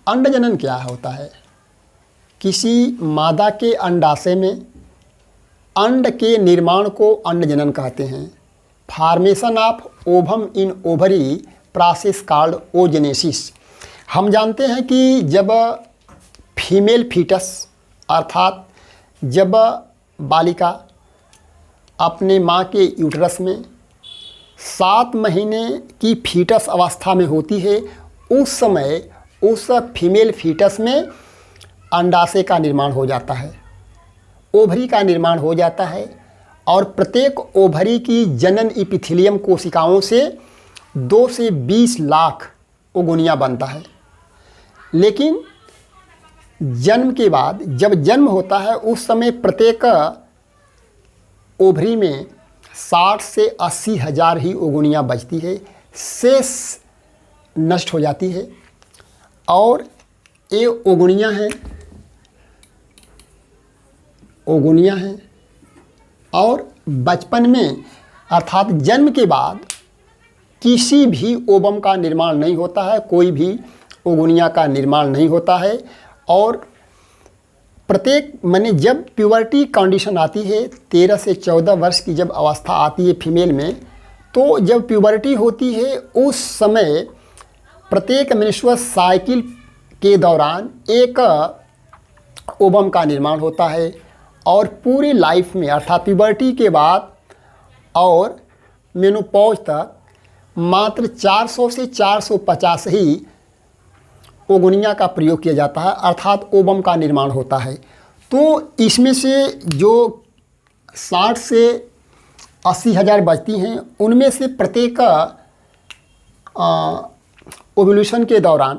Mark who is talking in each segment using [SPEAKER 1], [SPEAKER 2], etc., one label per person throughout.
[SPEAKER 1] अंडजनन क्या होता है? किसी मादा के अंडाशय में अंड के निर्माण को अंडजनन कहते हैं। Formation of ovum in ovary process called oogenesis. हम जानते हैं कि जब फीमेल फीटस अर्थात जब बालिका अपने माँ के यूट्रस में 7 महीने की फीटस अवस्था में होती है, उस समय उस फीमेल फीटस में अंडाशय का निर्माण हो जाता है, ओवरी का निर्माण हो जाता है और प्रत्येक ओवरी की जनन इपिथेलियम कोशिकाओं से 2 से 20 लाख ओगुनिया बनता है। लेकिन जन्म के बाद जब जन्म होता है उस समय प्रत्येक ओवरी में 60 से 80 हज़ार ही ओगुनिया बचती है, शेष नष्ट हो जाती है। और ये ओगुनिया हैं और बचपन में अर्थात जन्म के बाद किसी भी ओवम का निर्माण नहीं होता है, कोई भी ओगुनिया का निर्माण नहीं होता है। और प्रत्येक माने जब प्यूबर्टी कंडीशन आती है, 13 से 14 वर्ष की जब अवस्था आती है फीमेल में, तो जब प्यूबर्टी होती है उस समय प्रत्येक मेंस्ट्रुअल साइकिल के दौरान एक ओवम का निर्माण होता है और पूरी लाइफ में अर्थात प्यूबर्टी के बाद और मेनोपॉज तक मात्र 400 से 450 ही ओगुनिया का प्रयोग किया जाता है अर्थात ओवम का निर्माण होता है। तो इसमें से जो 60 से 80 हज़ार बचती हैं, उनमें से प्रत्येक ओव्यूलेशन के दौरान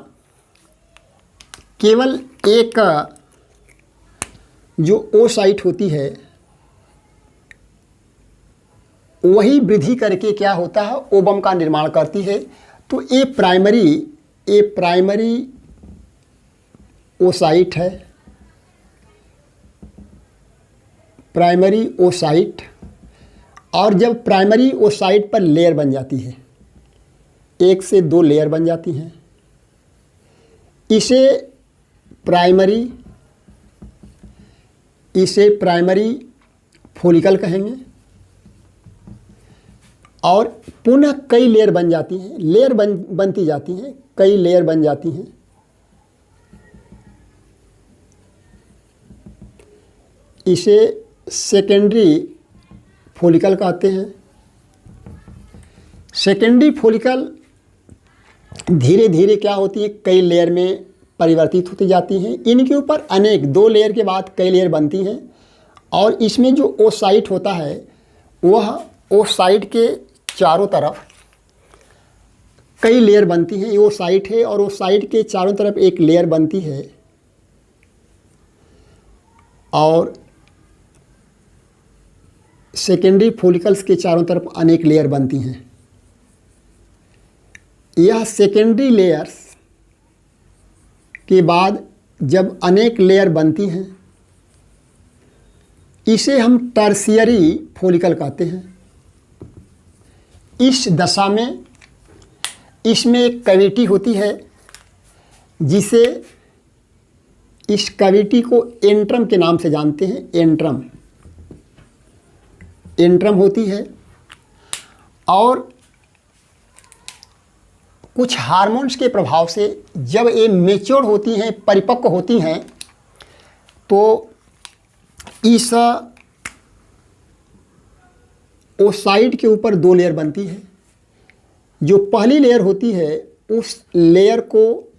[SPEAKER 1] केवल एक जो ओसाइट होती है वही वृद्धि करके क्या होता है, ओवम का निर्माण करती है। तो ये प्राइमरी ओसाइट है, प्राइमरी ओसाइट। और जब प्राइमरी ओसाइट पर लेयर बन जाती है, 1 से 2 लेयर बन जाती हैं, इसे प्राइमरी फॉलिकल कहेंगे। और पुनः कई लेयर बन जाती हैं, लेयर बनती जाती हैं, कई लेयर बन जाती हैं। इसे सेकेंडरी फॉलिकल कहते हैं। सेकेंडरी फॉलिकल धीरे धीरे क्या होती है, कई लेयर में परिवर्तित होती जाती हैं। इनके ऊपर अनेक 2 लेयर के बाद कई लेयर बनती हैं। और इसमें जो ओसाइट होता है वह ओसाइट के चारों तरफ कई लेयर बनती हैं। ये ओसाइट है और ओसाइट के चारों तरफ एक लेयर बनती है और सेकेंडरी फॉलिकल्स के चारों तरफ अनेक लेयर बनती हैं। यह सेकेंडरी लेयर्स के बाद जब अनेक लेयर बनती हैं, इसे हम टर्शियरी फॉलिकल कहते हैं। इस दशा में इसमें एक कैविटी होती है जिसे इस कैविटी को एंट्रम के नाम से जानते हैं। एंट्रम होती है और कुछ हार्मोन्स के प्रभाव से जब ये मैच्योर होती हैं, परिपक्व होती हैं, तो इस ओसाइट के ऊपर 2 लेयर बनती है। जो पहली लेयर होती है उस लेयर को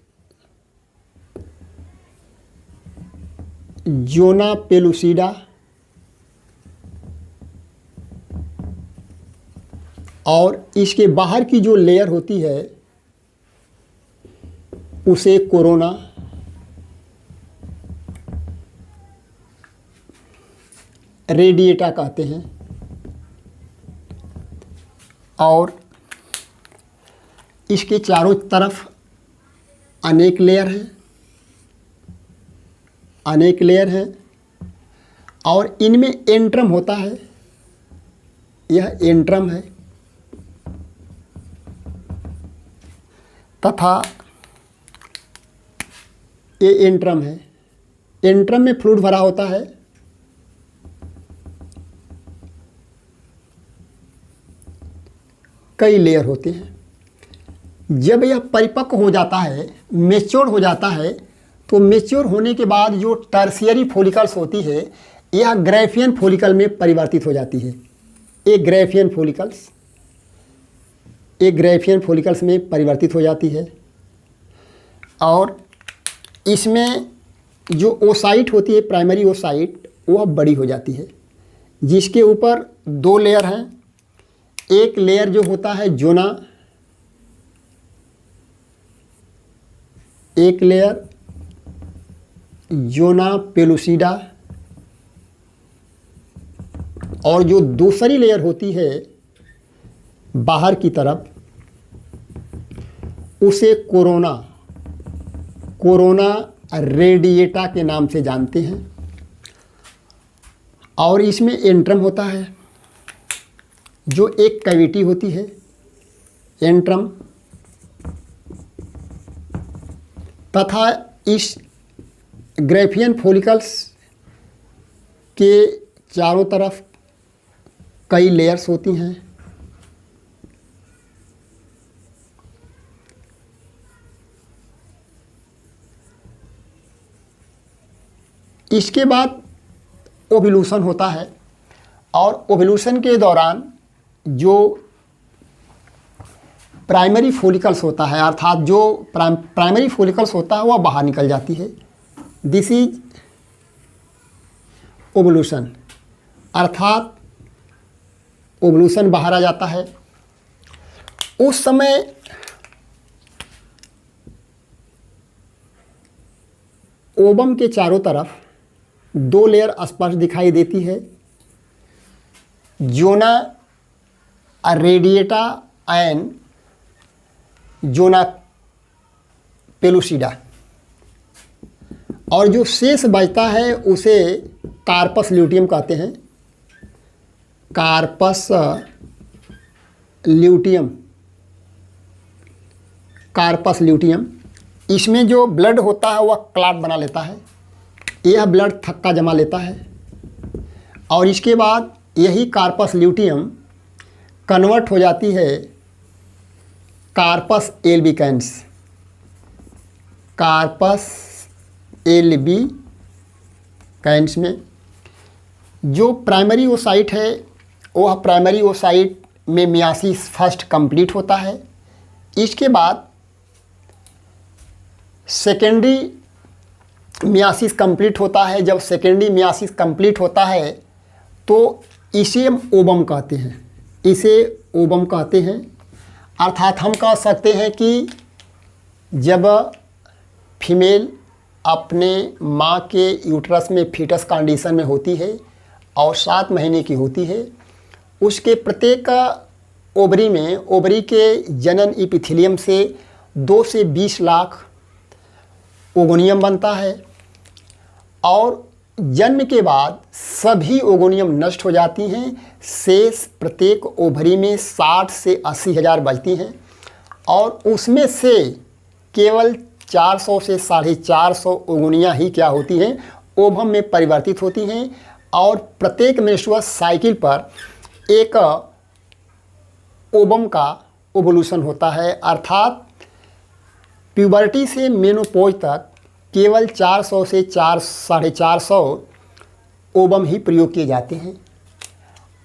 [SPEAKER 1] जोना पेलुसिडा और इसके बाहर की जो लेयर होती है उसे कोरोना रेडिएटा कहते हैं। और इसके चारों तरफ अनेक लेयर हैं और इनमें एंट्रम होता है। यह एंट्रम है तथा ये एंट्रम है। एंट्रम में फ्लूइड भरा होता है। कई लेयर होते हैं। जब यह परिपक्व हो जाता है, मेच्योर हो जाता है, तो मेच्योर होने के बाद जो टर्शियरी फॉलिकल्स होती है यह ग्राफियन फॉलिकल में परिवर्तित हो जाती है। एक ग्राफियन फॉलिकल्स में परिवर्तित हो जाती है। और इसमें जो ओसाइट होती है, प्राइमरी ओसाइट, वह बड़ी हो जाती है, जिसके ऊपर 2 लेयर हैं। एक लेयर जो होता है जोना, एक लेयर जोना पेलुसिडा, और जो दूसरी लेयर होती है बाहर की तरफ, उसे कोरोना रेडिएटा के नाम से जानते हैं। और इसमें एंट्रम होता है, जो एक कैविटी होती है, एंट्रम, तथा इस ग्राफियन फॉलिकल्स के चारों तरफ कई लेयर्स होती हैं। इसके बाद ओव्यूलेशन होता है, और ओव्यूलेशन के दौरान जो प्राइमरी फॉलिकल्स होता है, अर्थात जो प्राइमरी फॉलिकल्स होता है वह बाहर निकल जाती है। दिस इज ओव्यूलेशन, अर्थात ओव्यूलेशन बाहर आ जाता है। उस समय ओवम के चारों तरफ 2 लेयर स्पष्ट दिखाई देती है, जोना रेडिएटा एंड जोना पेलुसिडा। और जो शेष बचता है उसे कार्पस ल्यूटियम कहते हैं। कार्पस ल्यूटियम, इसमें जो ब्लड होता है वह क्लॉट बना लेता है। यह ब्लड थक्का जमा लेता है, और इसके बाद यही कार्पस ल्यूटियम कन्वर्ट हो जाती है कार्पस एल्बिकैंस। कार्पस एल्बिकैंस में जो प्राइमरी ओसाइट है, वह प्राइमरी ओसाइट में मियासिस फर्स्ट कंप्लीट होता है। इसके बाद सेकेंडरी मियासिस कंप्लीट होता है। जब सेकेंडरी मियासिस कंप्लीट होता है तो इसे ओवम कहते हैं, अर्थात हम कह सकते हैं कि जब फीमेल अपने माँ के यूट्रस में फीटस कंडीशन में होती है और 7 महीने की होती है, उसके प्रत्येक ओवरी के जनन इपिथेलियम से 2 से 20 लाख ओगोनियम बनता है, और जन्म के बाद सभी ओगोनियम नष्ट हो जाती हैं। शेष प्रत्येक ओवरी में 60 से 80 हज़ार बचती हैं, और उसमें से केवल 400 से 450 ओगोनियाँ ही क्या होती हैं, ओवम में परिवर्तित होती हैं। और प्रत्येक मेंस्ट्रुअल साइकिल पर एक ओवम का ओवोल्यूशन होता है, अर्थात प्यूबर्टी से मेनोपॉज तक केवल 400 से 450 ओवम ही प्रयोग किए जाते हैं।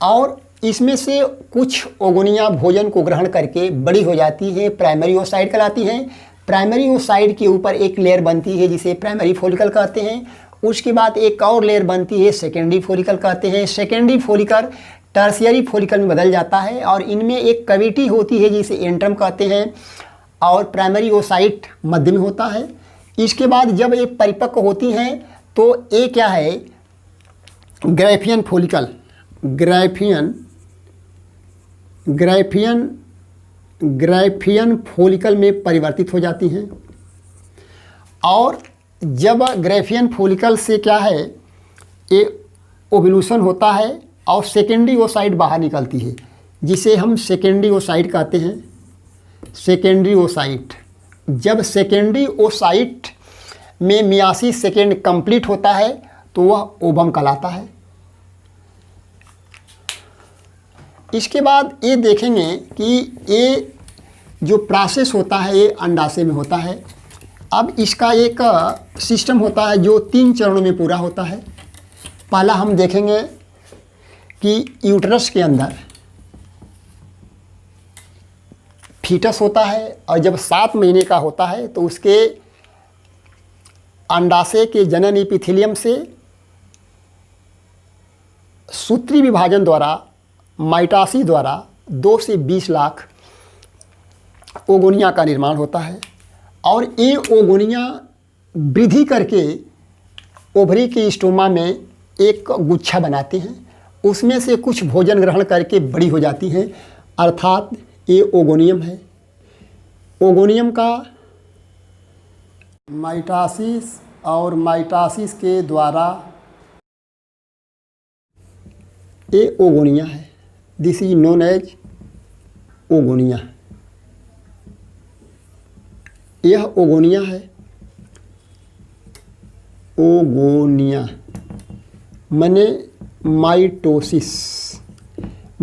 [SPEAKER 1] और इसमें से कुछ ओगोनियाँ भोजन को ग्रहण करके बड़ी हो जाती हैं, प्राइमरी ओसाइट कहलाती हैं। प्राइमरी ओसाइट के ऊपर एक लेयर बनती है जिसे प्राइमरी फॉलिकल कहते हैं। उसके बाद एक और लेयर बनती है, सेकेंडरी फॉलिकल कहते हैं। सेकेंडरी फॉलिकल टर्शियरी फॉलिकल में बदल जाता है, और इनमें एक कैविटी होती है जिसे एंट्रम कहते हैं, और प्राइमरी ओसाइट मध्य में होता है। इसके बाद जब ये परिपक्व होती हैं तो ये क्या है, ग्राफियन फॉलिकल में परिवर्तित हो जाती हैं। और जब ग्राफियन फॉलिकल से क्या है, ये ओव्यूलेशन होता है और सेकेंडरी ओसाइट बाहर निकलती है, जिसे हम सेकेंडरी ओसाइट कहते हैं। सेकेंडरी ओसाइट, जब सेकेंडरी ओसाइट में 82 सेकेंड कंप्लीट होता है तो वह ओवम कहलाता है। इसके बाद ये देखेंगे कि ये जो प्रोसेस होता है ये अंडाशय में होता है। अब इसका एक सिस्टम होता है जो 3 चरणों में पूरा होता है। पहला हम देखेंगे कि यूट्रस के अंदर फीटस होता है और जब 7 महीने का होता है तो उसके अंडाशय के जनन एपिथेलियम से सूत्री विभाजन द्वारा माइटोसिस द्वारा 2 से 20 लाख ओगोनिया का निर्माण होता है और ये ओगोनिया वृद्धि करके ओवरी के स्टोमा में एक गुच्छा बनाते हैं। उसमें से कुछ भोजन ग्रहण करके बड़ी हो जाती हैं, अर्थात ये ओगोनियम है। ओगोनियम का माइटोसिस और माइटोसिस के द्वारा ये ओगोनिया है। This is known as oogonia. यह ओगोनिया है। ओगोनिया माने माइटोसिस।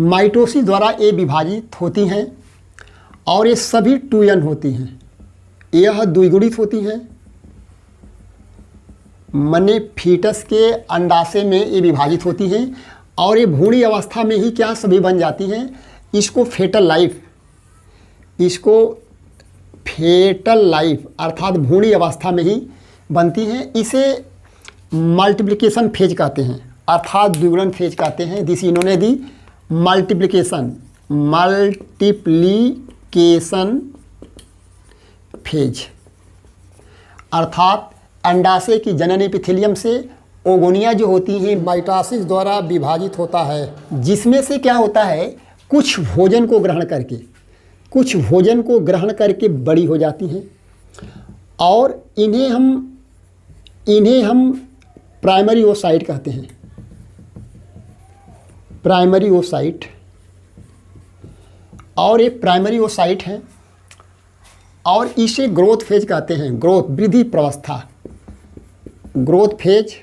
[SPEAKER 1] माइटोसिस द्वारा ये विभाजित होती हैं और ये सभी 2n होती हैं। यह द्विगुणित होती हैं माने फीटस के अंडाशय में ये विभाजित होती हैं और ये भ्रूणी अवस्था में ही क्या सभी बन जाती हैं। इसको फेटल लाइफ अर्थात भ्रूणी अवस्था में ही बनती हैं। इसे मल्टीप्लिकेशन फेज कहते हैं अर्थात द्विगुणन फेज कहते हैं। दिस इन्होंने दी मल्टीप्लिकेशन फेज अर्थात अंडाशय की जनन एपिथेलियम से ओगोनिया जो होती हैं माइटोसिस द्वारा विभाजित होता है, जिसमें से क्या होता है कुछ भोजन को ग्रहण करके बड़ी हो जाती हैं और इन्हें हम प्राइमरी ओसाइट कहते हैं। प्राइमरी ओसाइट और एक प्राइमरी ओसाइट है और इसे ग्रोथ फेज कहते हैं। वृद्धि प्रावस्था ग्रोथ फेज।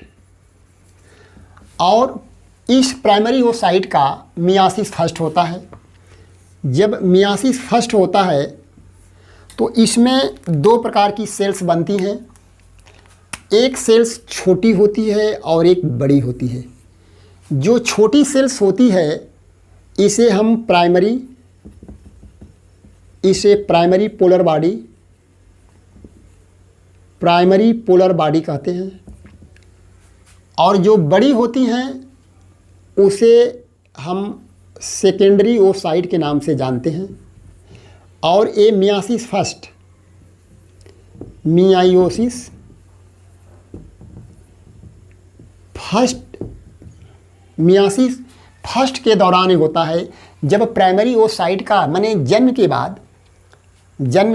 [SPEAKER 1] और इस प्राइमरी ओसाइट का मियासिस फर्स्ट होता है। जब मियासिस फर्स्ट होता है तो इसमें 2 प्रकार की सेल्स बनती हैं। एक सेल्स छोटी होती है और एक बड़ी होती है। जो छोटी सेल्स होती है इसे हम प्राइमरी पोलर बॉडी कहते हैं और जो बड़ी होती हैं उसे हम सेकेंडरी ओसाइट के नाम से जानते हैं। और ये मियासिस फर्स्ट के दौरान होता है जब प्राइमरी ओसाइट का माने जन्म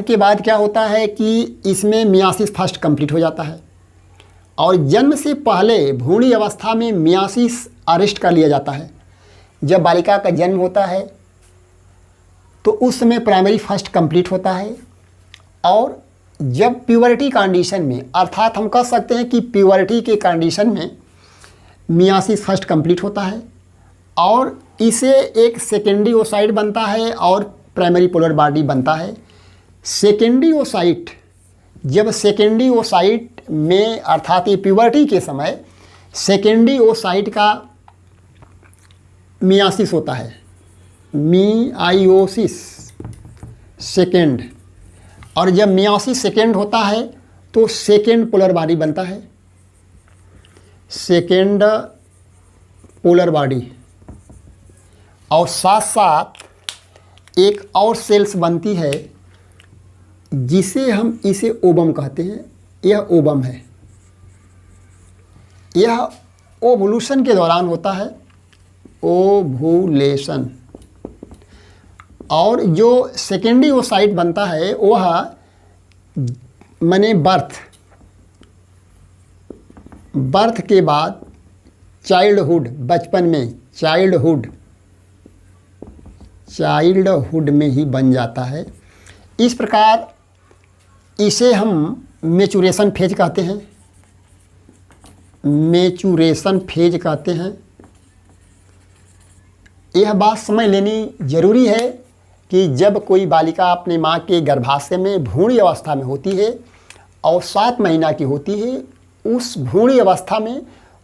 [SPEAKER 1] के बाद क्या होता है कि इसमें मियासिस फर्स्ट कंप्लीट हो जाता है और जन्म से पहले भ्रूणी अवस्था में मियासिस अरेस्ट कर लिया जाता है। जब बालिका का जन्म होता है तो उस समय प्राइमरी फर्स्ट कंप्लीट होता है और जब प्यूबर्टी कंडीशन में अर्थात हम कह सकते हैं कि प्यूबर्टी के कंडीशन में मियासिस फर्स्ट कंप्लीट होता है और इसे एक सेकेंडरी ओसाइट बनता है और प्राइमरी पोलर बॉडी बनता है। जब सेकेंडरी ओसाइट में अर्थात ये प्यूबर्टी के समय सेकेंडरी ओसाइट का मियासिस होता है, मियायोसिस सेकेंड। और जब मियासिस सेकेंड होता है तो सेकेंड पोलर बॉडी बनता है, सेकेंड पोलर बॉडी। और साथ साथ एक और सेल्स बनती है जिसे हम इसे ओवम कहते हैं। यह ओवम है। यह ओवुलेशन के दौरान होता है, ओवुलेशन। और जो सेकेंडरी ओसाइट बनता है वह माने बर्थ के बाद चाइल्डहुड, बचपन में चाइल्डहुड में ही बन जाता है। इस प्रकार इसे हम मैच्योरेशन फेज कहते हैं। मैच्यूरेशन फेज कहते हैं। यह बात समझ लेनी जरूरी है कि जब कोई बालिका अपनी माँ के गर्भाशय में भ्रूण अवस्था में होती है और 7 महीना की होती है, उस भ्रूण अवस्था में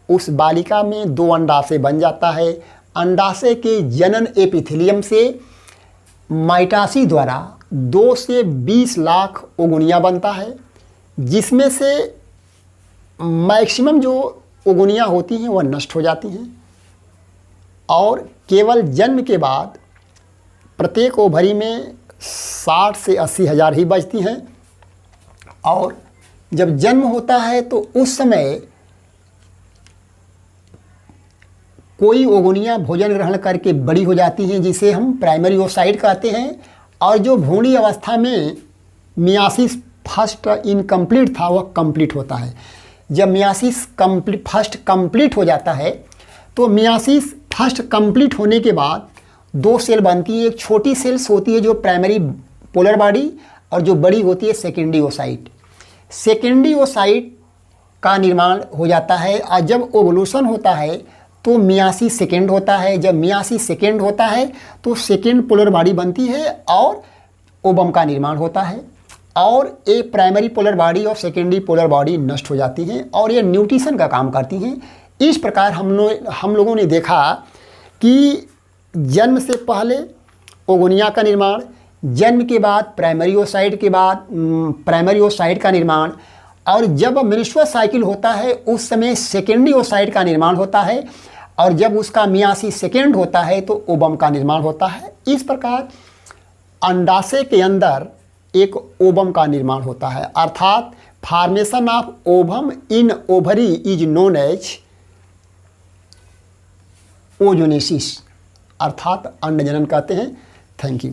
[SPEAKER 1] उस बालिका में 2 अंडाशय बन जाता है। अंडाशय के जनन एपिथेलियम से माइटासी द्वारा 2 से 20 लाख ओगुनिया बनता है, जिसमें से मैक्सिमम जो ओगुनिया होती हैं वह नष्ट हो जाती हैं और केवल जन्म के बाद प्रत्येक ओवरी में 60 से 80 हज़ार ही बचती हैं। और जब जन्म होता है तो उस समय कोई ओगुनिया भोजन ग्रहण करके बड़ी हो जाती हैं, जिसे हम प्राइमरी ओसाइट कहते हैं। और जो भ्रूणी अवस्था में मियासिस फर्स्ट इनकम्प्लीट था वह कंप्लीट होता है। जब मियासिस फर्स्ट कंप्लीट हो जाता है तो मियासिस फर्स्ट कंप्लीट होने के बाद 2 सेल बनती है। एक छोटी सेल्स होती है जो प्राइमरी पोलर बॉडी, और जो बड़ी होती है सेकेंडरी ओसाइट। सेकेंडरी ओसाइट का निर्माण हो जाता है और जब ओवल्यूशन होता है तो मियासिस सेकेंड होता है। जब मियासिस सेकेंड होता है तो सेकेंड पोलर बॉडी बनती है और ओवम का निर्माण होता है और ये प्राइमरी पोलर बॉडी और सेकेंडरी पोलर बॉडी नष्ट हो जाती हैं और ये न्यूट्रिशन का काम करती हैं। इस प्रकार हम लोगों ने देखा कि जन्म से पहले ओगुनिया का निर्माण, जन्म के बाद प्राइमरी ओसाइट के बाद प्राइमरी ओसाइट का निर्माण, और जब मेंस्ट्रुअल साइकिल होता है उस समय सेकेंडरी ओसाइट का निर्माण होता है और जब उसका मियासिस सेकेंड होता है तो ओवम का निर्माण होता है। इस प्रकार अंडाशय के अंदर एक ओवम का निर्माण होता है, अर्थात formation of ovum in ovary is known as oogenesis, अर्थात अंडजनन कहते हैं। Thank you.